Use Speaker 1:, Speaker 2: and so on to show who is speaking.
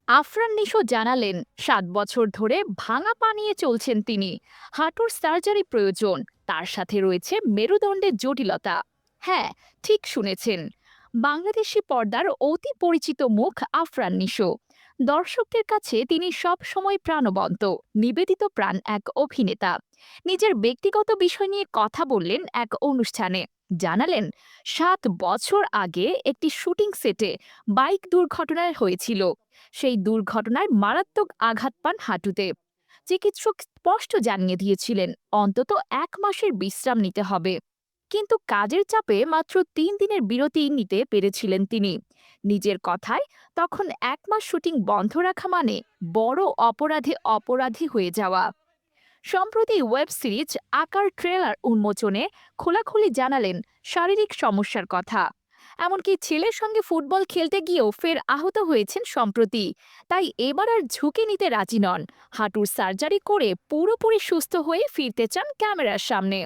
Speaker 1: আফরান নিশো জানালেন ৭ বছর ধরে ভাঙা পা নিয়ে চলছেন তিনি। হাঁটুর সার্জারি প্রয়োজন। তার সাথে রয়েছে মেরুদণ্ডের জটিলতা। হ্যাঁ, ঠিক শুনেছেন। বাংলাদেশি পর্দার অতি পরিচিত মুখ আফরান নিশো। দর্শকদের কাছে তিনি সব সময় প্রাণবন্ত, নিবেদিত প্রাণ এক অভিনেতা। নিজের ব্যক্তিগত বিষয় নিয়ে কথা বললেন এক অনুষ্ঠানে। জানালেন ৭ বছর আগে একটি শুটিং সেটে বাইক দুর্ঘটনায় হয়েছিল। সেই দুর্ঘটনায় মারাত্মক আঘাত পান হাঁটুতে। চিকিৎসক স্পষ্ট জানিয়ে দিয়েছিলেন অন্তত ১ মাসের বিশ্রাম নিতে হবে। কিন্তু কাজের চাপে মাত্র ৩ দিনের বিরতি নিতে পেরেছিলেন তিনি। নিজের কথায়, তখন ১ মাস শুটিং বন্ধ রাখা মানে বড় অপরাধে অপরাধী হয়ে যাওয়া। সম্প্রতি ওয়েব সিরিজ আকার ট্রেলার উন্মোচনে খোলাখুলি জানালেন শারীরিক সমস্যার কথা। এমনকি ছেলের সঙ্গে ফুটবল খেলতে গিয়েও ফের আহত হয়েছেন সম্প্রতি। তাই এবার আর ঝুঁকি নিতে রাজি নন। হাঁটুর সার্জারি করে পুরোপুরি সুস্থ হয়ে ফিরতে চান ক্যামেরার সামনে।